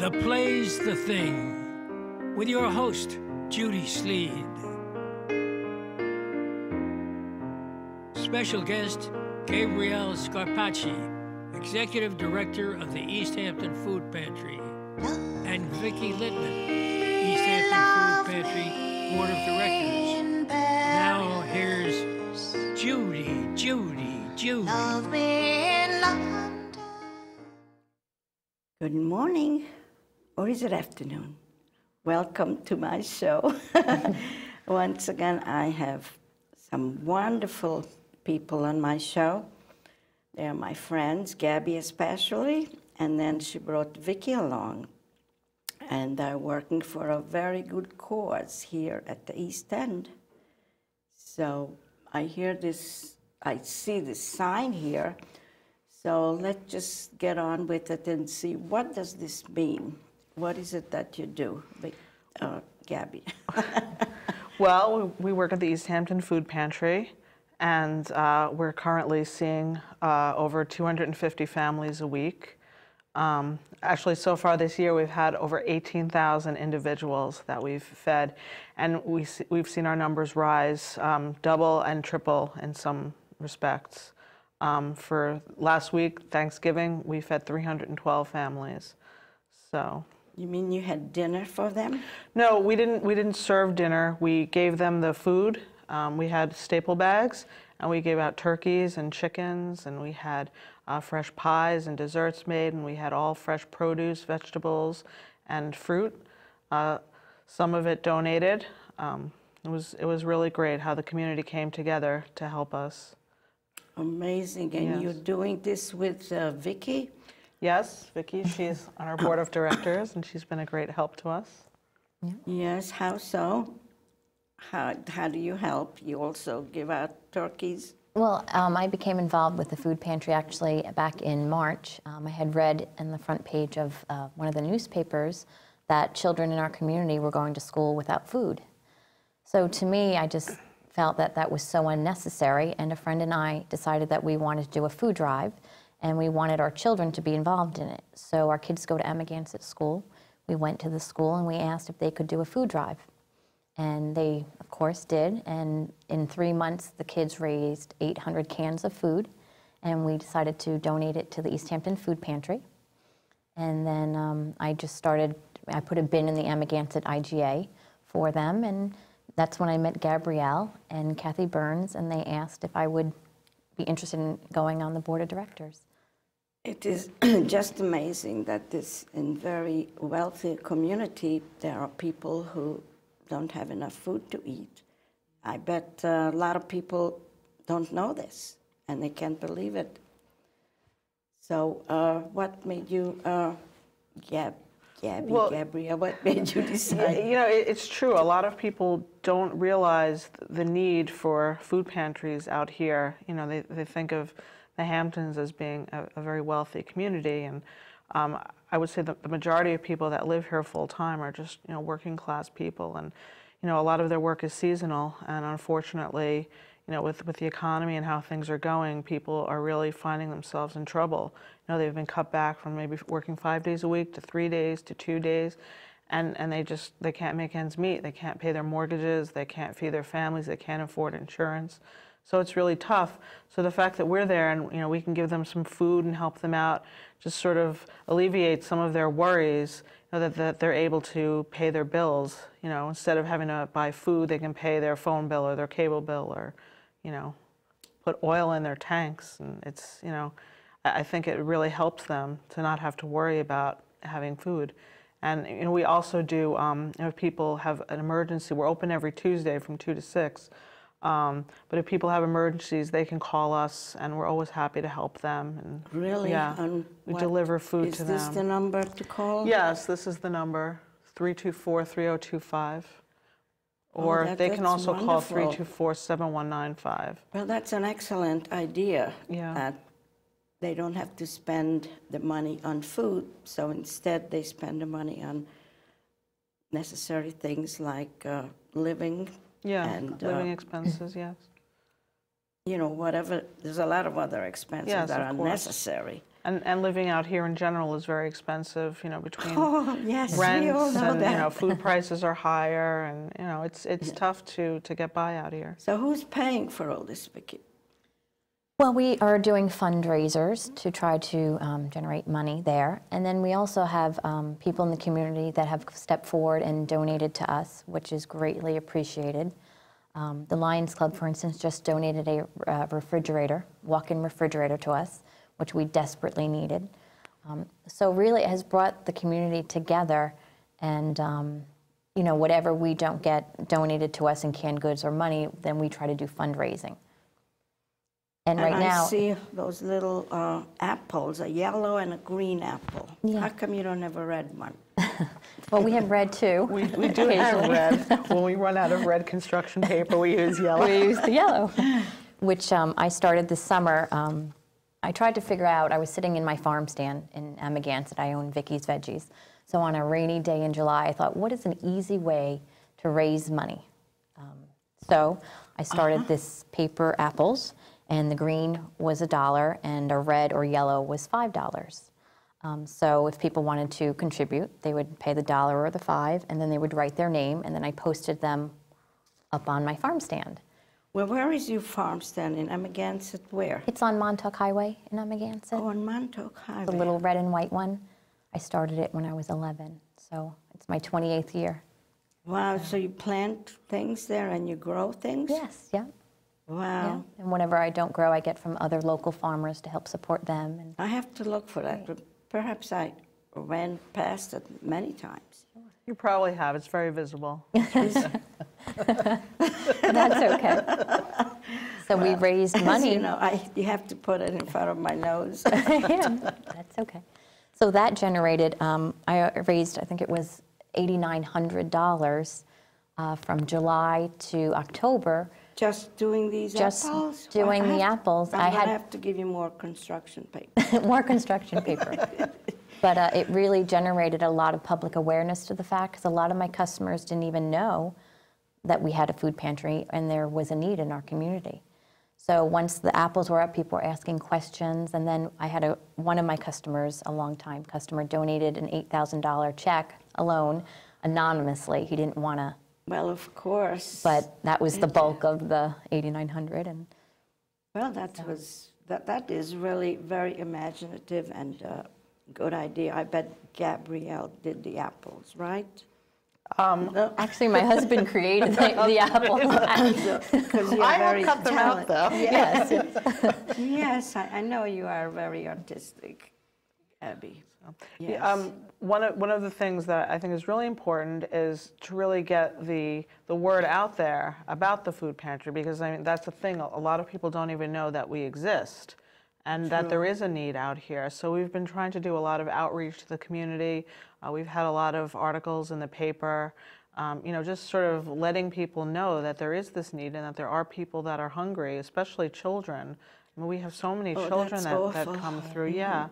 The Play's the Thing, with your host, Judy Sleed. Special guest, Gabrielle Scarpaci, Executive Director of the East Hampton Food Pantry, and Vicki Littman, East Hampton Food Pantry Board of Directors. Now here's Judy. Love me in London. Good morning, or is it afternoon? Welcome to my show. Once again, I have some wonderful people on my show. They are my friends, Gabby especially, and then she brought Vicki along. And they're working for a very good cause here at the East End. So I see this sign here. So let's just get on with it and see, what does this mean? What is it that you do, Gabby? Well, we work at the East Hampton Food Pantry, and we're currently seeing over 250 families a week. Actually, so far this year, we've had over 18,000 individuals that we've fed, and we've seen our numbers rise double and triple in some respects. For last week, Thanksgiving, we fed 312 families. So. You mean you had dinner for them? No, we didn't serve dinner. We gave them the food. We had staple bags, and we gave out turkeys and chickens, and we had fresh pies and desserts made, and we had all fresh produce, vegetables, and fruit. Some of it donated. It was really great how the community came together to help us. Amazing. And yes. You're doing this with Vicki? Yes, Vicki. She's on our board of directors, and she's been a great help to us. Yeah. Yes, how so? How do you help? You also give out turkeys? Well, I became involved with the food pantry actually back in March. I had read in the front page of one of the newspapers that children in our community were going to school without food. So to me, I just felt that that was so unnecessary, and a friend and I decided that we wanted to do a food drive, and we wanted our children to be involved in it. So our kids go to Amagansett School. We went to the school and we asked if they could do a food drive. And they, of course, did. And in 3 months, the kids raised 800 cans of food, and we decided to donate it to the East Hampton Food Pantry. And then I put a bin in the Amagansett IGA for them, and that's when I met Gabrielle and Kathy Burns, and they asked if I would be interested in going on the board of directors. It is just amazing that in very wealthy community, there are people who don't have enough food to eat. I bet a lot of people don't know this, and they can't believe it. So what made you, Gabrielle, what made you decide? You know, it's true. A lot of people don't realize the need for food pantries out here. You know, they think of the Hamptons as being a very wealthy community, and I would say that the majority of people that live here full time are just, you know, working class people, and you know, a lot of their work is seasonal, and unfortunately, you know, with the economy and how things are going, people are really finding themselves in trouble. You know, they've been cut back from maybe working 5 days a week to 3 days to 2 days, and they can't make ends meet. They can't pay their mortgages, they can't feed their families, they can't afford insurance. So it's really tough. So the fact that we're there and, you know, we can give them some food and help them out, just sort of alleviate some of their worries, you know, that they're able to pay their bills. You know, instead of having to buy food, they can pay their phone bill or their cable bill, or, you know, put oil in their tanks. And it's, you know, I think it really helps them to not have to worry about having food. And, you know, we also do, you know, if people have an emergency, we're open every Tuesday from 2 to 6. But if people have emergencies, they can call us, and we're always happy to help them. And really? Yeah, we deliver food to them. Is this the number to call? Yes, this is the number, 324-3025. Or they can also call 324-7195. Well, that's an excellent idea. Yeah. That they don't have to spend the money on food, so instead they spend the money on necessary things like living. Yeah, and living expenses, yes. You know, whatever, there's a lot of other expenses that are unnecessary. And living out here in general is very expensive, you know, between yes, rents we all know and, that. you know, food prices are higher, and, you know, it's tough to get by out here. So who's paying for all this, Vicki? Well, we are doing fundraisers to try to generate money there. And then we also have people in the community that have stepped forward and donated to us, which is greatly appreciated. The Lions Club, for instance, just donated a refrigerator, walk-in refrigerator to us, which we desperately needed. So really it has brought the community together, and you know, whatever we don't get donated to us in canned goods or money, then we try to do fundraising. And right now, I see those little apples, a yellow and a green apple. Yeah. How come you don't have a red one? well, we have red too. We do have red. When we run out of red construction paper, we use yellow. We use the yellow, which I started this summer. I tried to figure out, I was sitting in my farm stand in Amagansett. I own Vicky's Veggies. So on a rainy day in July, I thought, what is an easy way to raise money? So I started this paper apples, and the green was $1, and a red or yellow was $5. So if people wanted to contribute, they would pay the $1 or the $5, and then they would write their name, and then I posted them up on my farm stand. Well, where is your farm stand in Amagansett? Where? It's on Montauk Highway in Amagansett. Oh, on Montauk Highway. The little red and white one. I started it when I was 11, so it's my 28th year. Wow, so you plant things there and you grow things? Yes, yeah. Wow. Yeah. And whatever I don't grow, I get from other local farmers to help support them. And I have to look for that, but perhaps I ran past it many times. You probably have. It's very visible. That's okay. So we raised money. You know, you have to put it in front of my nose. Yeah, that's okay. So that generated, I raised, I think it was $8,900 from July to October. Just doing these Just apples? doing the apples. I have to give you more construction paper. More construction paper. But it really generated a lot of public awareness to the fact, because a lot of my customers didn't even know that we had a food pantry and there was a need in our community. So once the apples were up, people were asking questions, and then I had one of my customers, a long-time customer, donated an $8,000 check alone, anonymously. He didn't want to. Well, of course. But that was the bulk of the $8,900, and. Well, that is really very imaginative and good idea. I bet Gabrielle did the apples, right? Actually, my husband created the apples. Because you're I very helped cut them out, though. Yes. Yes, I know you are very artistic, Abby. Yes. One of the things that I think is really important is to really get the word out there about the food pantry, because I mean that's the thing. A lot of people don't even know that we exist, and that there is a need out here. So we've been trying to do a lot of outreach to the community. We've had a lot of articles in the paper, you know, just sort of letting people know that there is this need and that there are people that are hungry, especially children. I mean, we have so many children that come through. Yeah.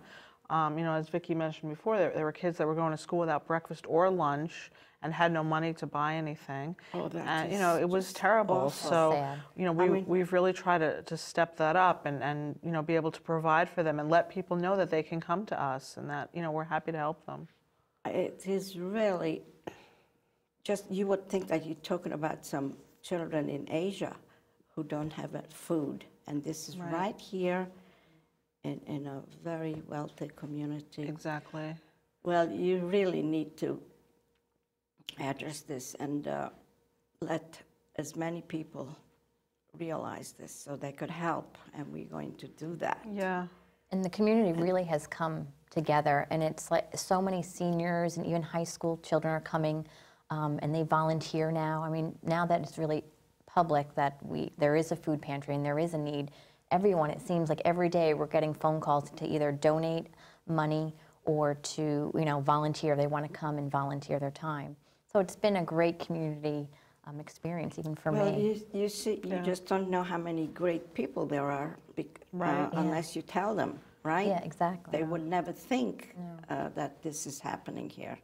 You know, as Vicki mentioned before, there were kids that were going to school without breakfast or lunch and had no money to buy anything. And, you know, it was terrible. Awful. So, Sad. you know, we've really tried to step that up and, you know, be able to provide for them and let people know that they can come to us and that, you know, we're happy to help them. It is really just, you would think that you're talking about some children in Asia who don't have food. And this is right here in a very wealthy community. Exactly. Well, you really need to address this and let as many people realize this so they could help, and we're going to do that. Yeah. And the community really has come together, and it's like so many seniors and even high school children are coming, and they volunteer now. I mean, now that it's really public that there is a food pantry and there is a need, everyone, it seems like every day we're getting phone calls to either donate money or to, you know, volunteer. They want to come and volunteer their time. So it's been a great community experience, even for well, me. you see, you just don't know how many great people there are unless you tell them, right? Yeah, exactly. They would never think that this is happening here.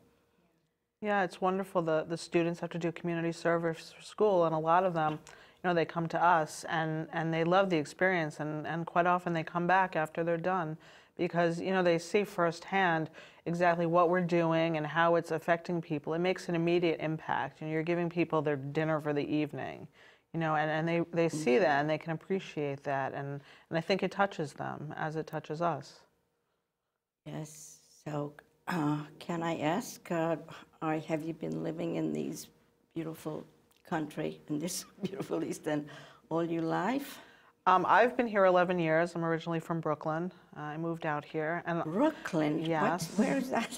Yeah, it's wonderful. The students have to do community service for school, and a lot of them, you know, they come to us and they love the experience, and quite often they come back after they're done because, you know, they see firsthand exactly what we're doing and how it's affecting people. It makes an immediate impact. You know, you're giving people their dinner for the evening, you know, and they see that and they can appreciate that. And I think it touches them as it touches us. Yes. So can I ask, have you been living in these beautiful country, in this beautiful East End, all your life? I've been here 11 years. I'm originally from Brooklyn. I moved out here. And Brooklyn? Yes. Where is that?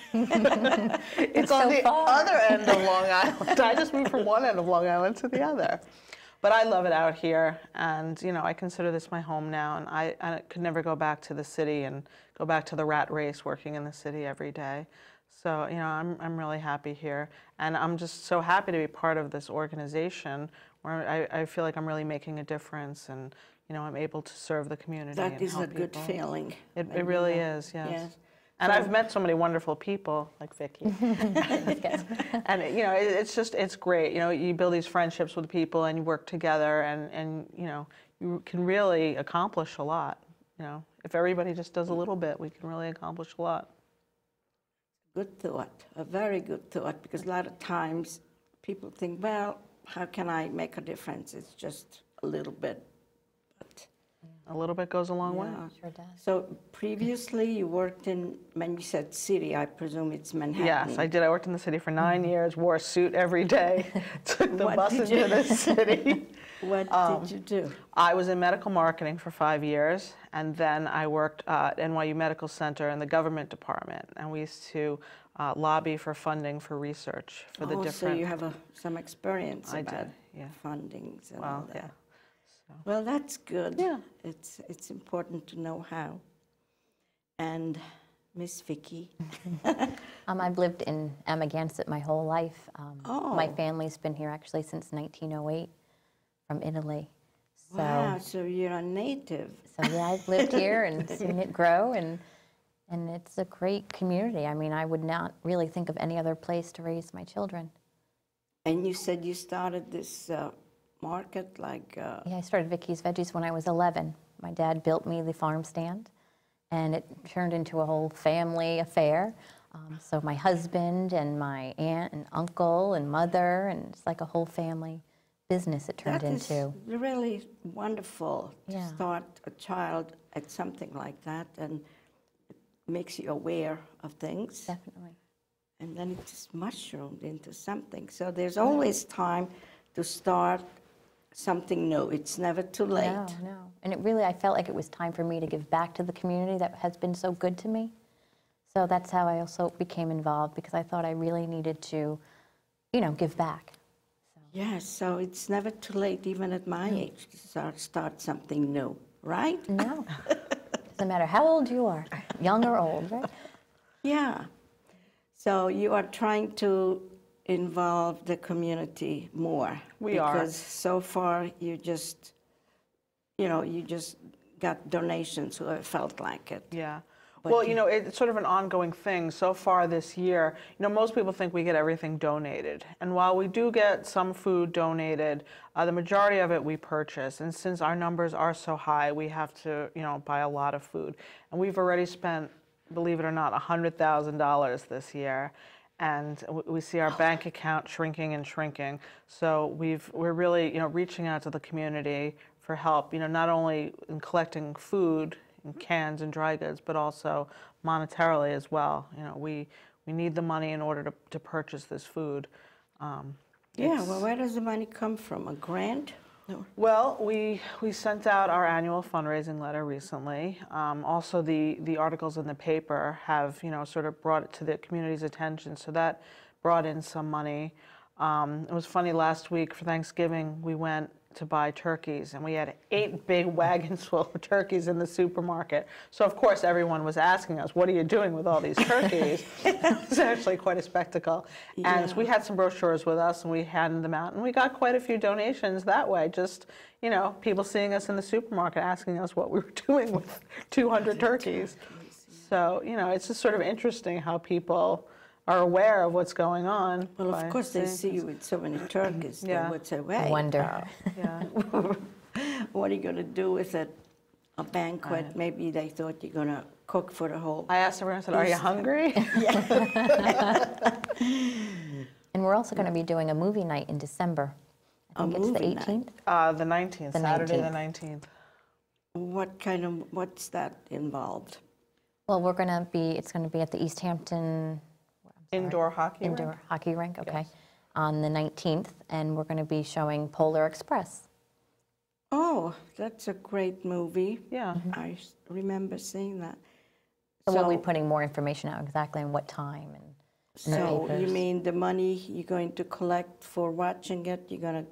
It's on the other end of Long Island. I just moved from one end of Long Island to the other. But I love it out here, and you know, I consider this my home now, and I could never go back to the city and go back to the rat race working in the city every day. So, you know, I'm really happy here, and I'm just so happy to be part of this organization where I feel like I'm really making a difference, and you know, I'm able to serve the community. That is a help good people. feeling. It really is, yes. Yes. And I've met so many wonderful people, like Vicki. And you know, it's great. You know, you build these friendships with people and you work together, and you know, you can really accomplish a lot. You know, if everybody just does a little bit, we can really accomplish a lot. Good thought, a very good thought, because a lot of times people think, well, how can I make a difference? It's just a little bit. But a little bit goes a long way. Sure does. So previously you worked in, when you said city, I presume it's Manhattan. Yes, I did. I worked in the city for 9 years, wore a suit every day, took the bus into the city. What did you do? I was in medical marketing for 5 years, and then I worked at NYU Medical Center in the government department, and we used to lobby for funding for research for the different... so you have some experience about did, yeah. fundings and all that. Yeah. So. Well, that's good. Yeah. It's important to know how. And Miss Vicki? I've lived in Amagansett my whole life. Oh. My family's been here actually since 1908 from Italy. So, Wow, so you're a native. So yeah, I've lived here and seen it grow, and it's a great community. I mean, I would not really think of any other place to raise my children. And you said you started this market like... Yeah, I started Vicky's Veggies when I was 11. My dad built me the farm stand, and it turned into a whole family affair. So my husband and my aunt and uncle and mother, and it's like a whole family business it turned into. That is really wonderful to Yeah. start a child at something like that, and it makes you aware of things. Definitely. And then it just mushroomed into something. So there's always time to start something new. It's never too late. No. And it really, I felt like it was time for me to give back to the community that has been so good to me. So that's how I also became involved, because I thought I really needed to, you know, give back. Yes, so it's never too late, even at my age, to start something new, right? No. Doesn't matter how old you are, young or old, right? Yeah. So you are trying to involve the community more. We are. Because so far you just got donations who have felt like it. Yeah. But Well, you know, it's sort of an ongoing thing. So far this year, you know, most people think we get everything donated. And while we do get some food donated, the majority of it we purchase. And since our numbers are so high, we have to, you know, buy a lot of food. And we've already spent, believe it or not, $100,000 this year. And we see our bank account shrinking and shrinking. So we're really, you know, reaching out to the community for help, you know, not only in collecting food in cans and dry goods, but also monetarily as well. You know, we need the money in order to purchase this food. Yeah, well, where does the money come from? A grant? No. Well, we sent out our annual fundraising letter recently. Also, the articles in the paper have, you know, sort of brought it to the community's attention, so that brought in some money. It was funny, last week for Thanksgiving, we went to buy turkeys, and we had 8 big wagons full of turkeys in the supermarket. So of course everyone was asking us, what are you doing with all these turkeys? It was actually quite a spectacle. Yeah. And so we had some brochures with us, and we handed them out, and we got quite a few donations that way. Just, you know, people seeing us in the supermarket asking us what we were doing with 200 turkeys. So, you know, it's just sort of interesting how people are aware of what's going on. Well, of course, they see you with so many turkeys. Yeah. They would say, wait, Wonder. Yeah. what are you going to do with it? A banquet? Right. Maybe they thought you're going to cook for the whole. I asked everyone, I said, are you hungry? And we're also going to be doing a movie night in December. I think it's the 18th. The 19th, The Saturday 19th. the 19th. What's that involved? Well, it's going to be at the East Hampton Indoor hockey rink? Indoor hockey rink, okay, Yes. on the 19th, and we're going to be showing Polar Express. Oh, that's a great movie. Yeah. I remember seeing that. So we'll be putting more information out exactly on what time and in the So you papers. mean the money you're going to collect for watching it, you're going to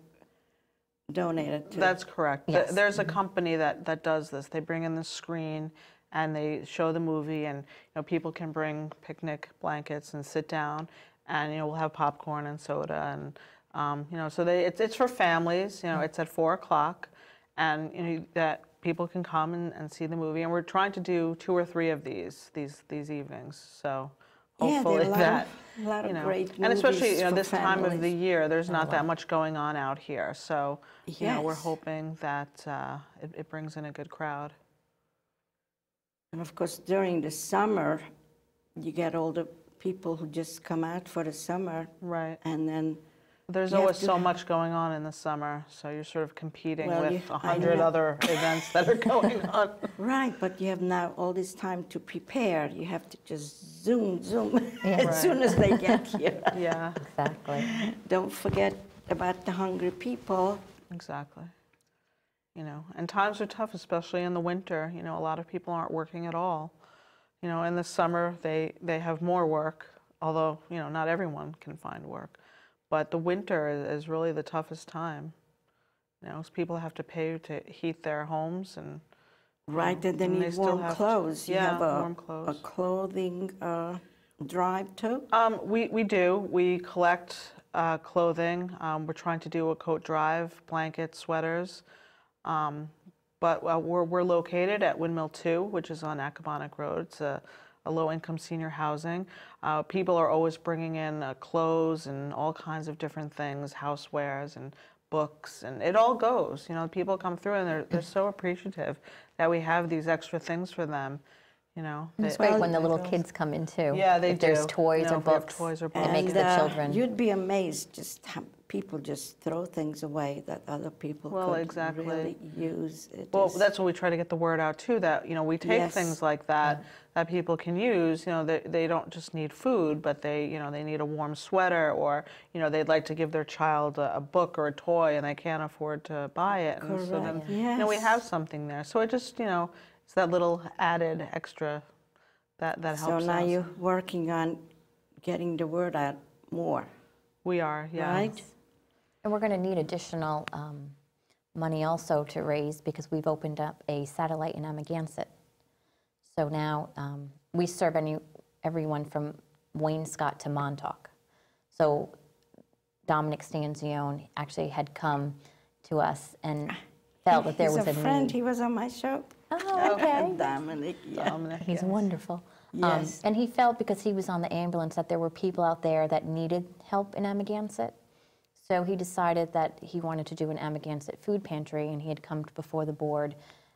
donate it to? That's correct. Yes. There's a company that does this. They bring in the screen and they show the movie, and people can bring picnic blankets and sit down, and we'll have popcorn and soda, and so it's for families. It's at 4 o'clock, and that people can come and see the movie. And we're trying to do 2 or 3 of these evenings. So hopefully a lot of great movies and especially for this time of the families. year, there's not that much going on out here. So we're Yes. hoping that it brings in a good crowd. And of course, during the summer, you get all the people who just come out for the summer, Right. and then There's You have always to- so much going on in the summer, so you're sort of competing Well, with I 100 know. other events that are going on. right, but you have now all this time to prepare. You have to just zoom Yeah. as Right. soon as they get here. Yeah, Exactly. Don't forget about the hungry people. exactly. And times are tough, especially in the winter. A lot of people aren't working at all. In the summer, they have more work, although, not everyone can find work. But the winter is really the toughest time. 'Cause people have to pay to heat their homes, and Right, and they and they need still warm have to- clothes. You yeah, have a, warm clothes. a clothing drive too? We do. We collect clothing. We're trying to do a coat drive, blankets, sweaters. But we're located at Windmill 2, which is on Accabonac Road. It's a low-income senior housing. People are always bringing in clothes and all kinds of different things, housewares and books, and it all goes. People come through and they're so appreciative that we have these extra things for them. It's great when the little kids come in too. Yeah, they if there's do. toys or If we have books, toys or it books. makes the children. You'd be amazed just how people just throw things away that other people Well, could exactly. really use. Well, is- that's what we try to get the word out too, that, we take Yes. things like that that people can use. They don't just need food, but they need a warm sweater, or, they'd like to give their child a book or a toy and they can't afford to buy it. And so then, Correct. we Yes. have something there. So it just, it's that little added extra that helps So now us. you're working on getting the word out more, We are, yeah. right? And we're going to need additional money also to raise because we've opened up a satellite in Amagansett. So now we serve everyone from Waynescott to Montauk. So Dominic Stanzione actually had come to us and felt that there He's was a friend. need. He was on my show. Oh, okay. Dominic, yeah. Dominic, He's yes. wonderful. Yes. And he felt, because he was on the ambulance, that there were people out there that needed help in Amagansett. So he decided that he wanted to do an Amagansett food pantry, and he had come before the board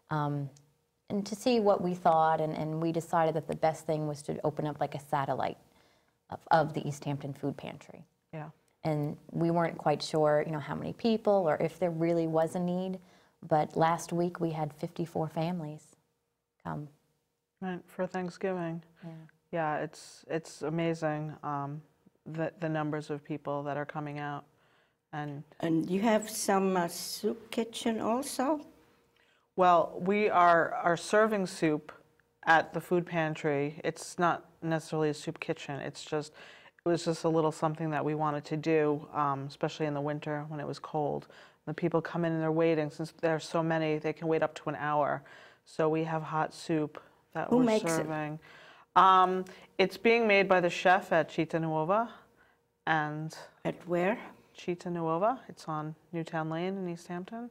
and to see what we thought, and we decided that the best thing was to open up like a satellite of the East Hampton Food Pantry. Yeah. And we weren't quite sure, how many people or if there really was a need, but last week we had 54 families come. Right, for Thanksgiving. Yeah. Yeah, it's amazing, the numbers of people that are coming out. And And you have some soup kitchen also? well, we are serving soup at the food pantry. It's not necessarily a soup kitchen. It was just a little something that we wanted to do, especially in the winter when it was cold. The people come in and they're waiting. Since there's so many, they can wait up to an hour. So we have hot soup that Who we're makes it? serving. It's being made by the chef at Città Nuova, and At where? Città Nuova. It's on Newtown Lane in East Hampton.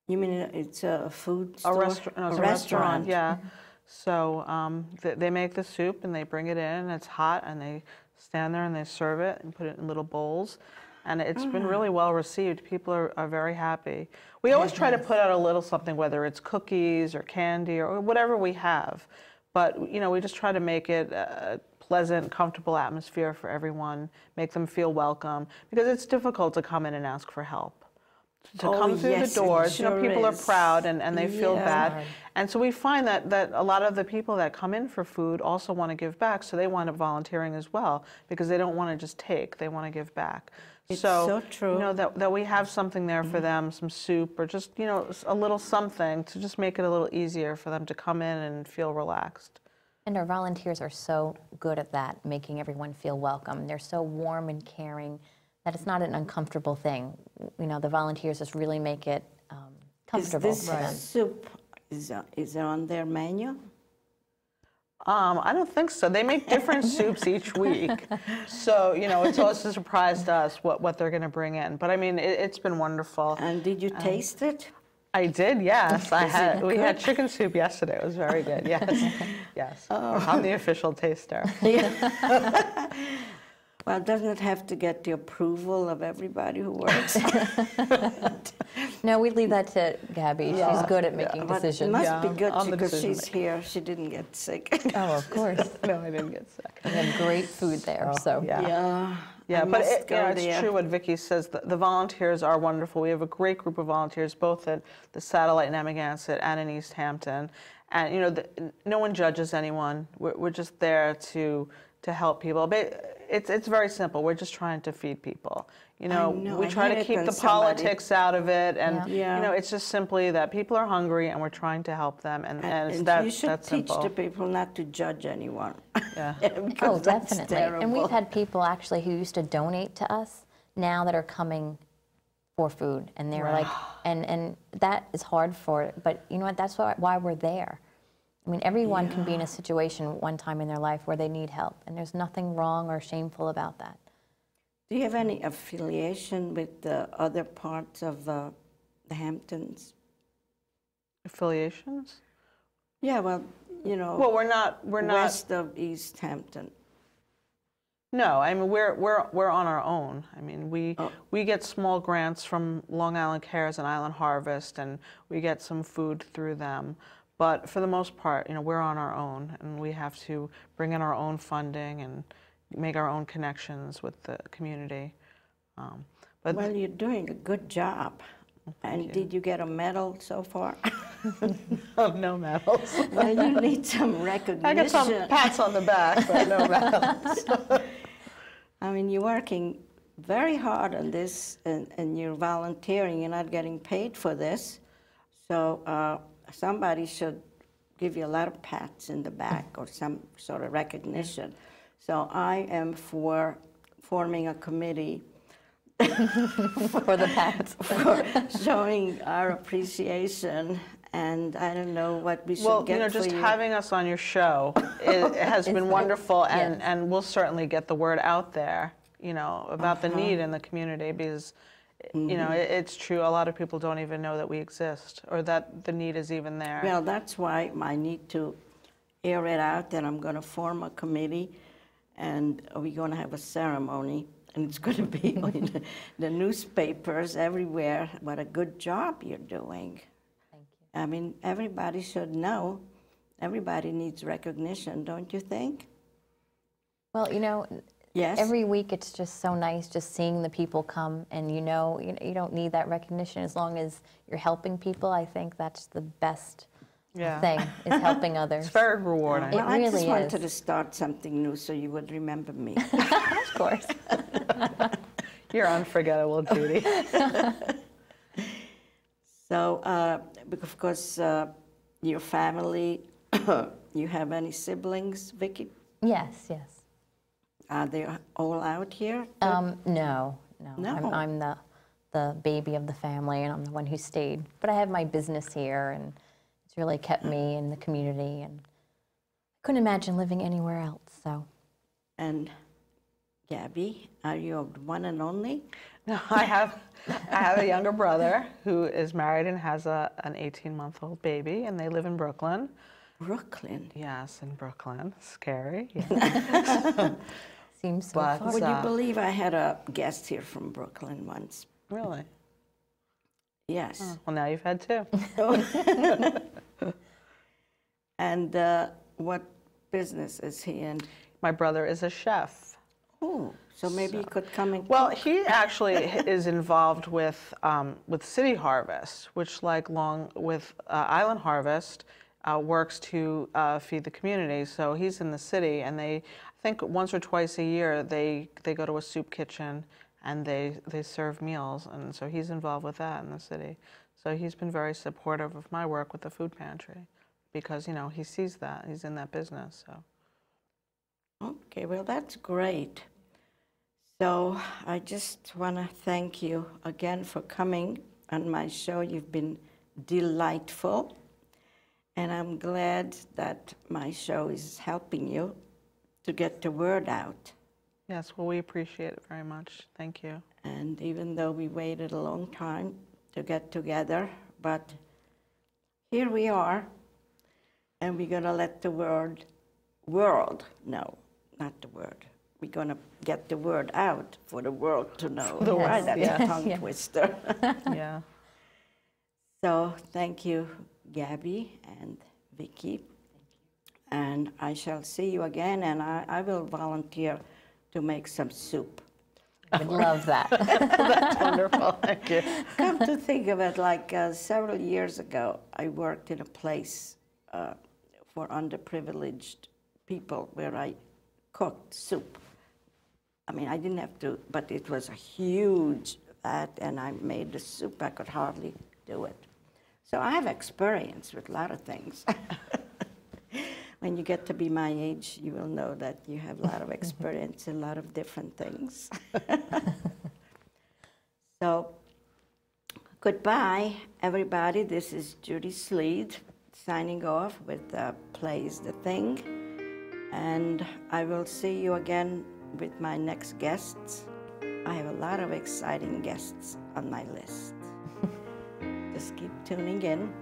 You mean it's a food A store? restaurant. No, it's a restaurant. Yeah. So they make the soup and they bring it in. And it's hot, and they stand there and they serve it and put it in little bowls. And it's been really well received. People are very happy. We always try to put out a little something, whether it's cookies or candy or whatever we have. But we just try to make it a pleasant, comfortable atmosphere for everyone, make them feel welcome, because it's difficult to come in and ask for help. To come through yes, the doors, sure people are is. proud and they feel Yeah. bad. And so we find that a lot of the people that come in for food also want to give back, so they wind up volunteering as well, because they don't want to just take, they want to give back. It's so true. That we have something there for them, some soup, or just, a little something to just make it a little easier for them to come in and feel relaxed. And our volunteers are so good at that, making everyone feel welcome. They're so warm and caring that it's not an uncomfortable thing. The volunteers just really make it comfortable Is for them. this soup, is it on their menu? I don't think so. They make different soups each week. So, it's always a surprise to us what they're going to bring in. But I mean, it's been wonderful. And did you taste it? I did, yes. We had chicken soup yesterday. It was very good, yes. Yes. I'm the official taster. Well, doesn't it have to get the approval of everybody who works? No, we leave that to Gabby. Yeah. She's good at making But decisions. it must Yeah, be good I'm the because decision she's maker. here. She didn't get sick. Oh, of course. No, I didn't get sick. We have great food there, so. Yeah. Yeah. Yeah, I but must go it's there. true what Vicki says. The volunteers are wonderful. We have a great group of volunteers, both at the Satellite in Amagansett and in East Hampton. And no one judges anyone. We're just there to help people. But it's very simple. We're just trying to feed people. know, We I try to hate it keep when the somebody- politics out of it, and Yeah. it's just simply that people are hungry, and we're trying to help them, and it's And that you should that teach simple. the people not to judge anyone. Yeah. Because Oh, that's definitely. And we've terrible. had people actually who used to donate to us now that are coming for food. And they're like, and that is hard but you know what, that's why we're there. I mean, everyone can be in a situation one time in their life where they need help. And there's nothing wrong or shameful about that. Do you have any affiliation with the other parts of the Hamptons? Affiliations? Yeah, well, Well, we're not. west of East Hampton. No, I mean we're on our own. I mean we get small grants from Long Island Cares and Island Harvest, and we get some food through them. But for the most part, we're on our own, and we have to bring in our own funding and make our own connections with the community. But Well, you're doing a good job. And did you get a medal so far? no medals. Well, you need some recognition. I get some pats on the back, but no medals. I mean, you're working very hard on this, and you're volunteering. You're not getting paid for this. So somebody should give you a lot of pats in the back or some sort of recognition. So I am for forming a committee For the pats. for showing our appreciation. And I don't know what we should Well, get just for you. having us on your show it has been wonderful, and, Yes. and we'll certainly get the word out there, about the need in the community, because, it's true, a lot of people don't even know that we exist or that the need is even there. Well, that's why I need to air it out, and I'm going to form a committee, and we're going to have a ceremony, and it's going to be in the newspapers everywhere. What a good job you're doing. Thank you. I mean, everybody should know. Everybody needs recognition, don't you think? Well, Yes. every week it's just so nice just seeing the people come, and you don't need that recognition as long as you're helping people. I think that's the best thing, is helping others. It's very rewarding. Well, I just really wanted is. to start something new so you would remember me. Of course. You're unforgettable, Judy. So, of course, your family, you have any siblings, Vicki? Yes, yes. Are they all out here? No. No. I'm the baby of the family, and I'm the one who stayed. But I have my business here, and it's really kept me in the community, and I couldn't imagine living anywhere else. So, And Gabby, are you the one and only? No, I have a younger brother who is married and has an 18-month-old baby, and they live in Brooklyn. Brooklyn. Yes, in Brooklyn. Scary. Yeah. seems so But- far. Would you believe I had a guest here from Brooklyn once? Really? Yes. Well, now you've had two. And what business is he in? My brother is a chef. Oh, so maybe he could come and Well, cook. he actually is involved with City Harvest, which, like with Island Harvest, works to feed the community. So he's in the city, and I think once or twice a year, they go to a soup kitchen and they serve meals, and so he's involved with that in the city. So he's been very supportive of my work with the food pantry, because he sees that he's in that business. So. Okay, well, that's great. So I just want to thank you again for coming on my show. You've been delightful, and I'm glad that my show is helping you to get the word out. Yes, well, we appreciate it very much. Thank you. And even though we waited a long time to get together, but here we are, and we're going to let the world know, not the word. We're going to get the word out for the world to know. The world, Right? That's yes. a tongue twister. Yeah. So thank you, Gabby and Vicki. And I shall see you again, and I will volunteer to make some soup. I would love that. That's wonderful. Thank you. Come to think of it, like several years ago, I worked in a place for underprivileged people where I cooked soup. I mean, I didn't have to, but it was a huge vat, and I made the soup. I could hardly do it. So I have experience with a lot of things. When you get to be my age, you will know that you have a lot of experience in a lot of different things. So, goodbye, everybody. This is Judy Sleed signing off with Plays the Thing. And I will see you again with my next guests. I have a lot of exciting guests on my list. Just keep tuning in.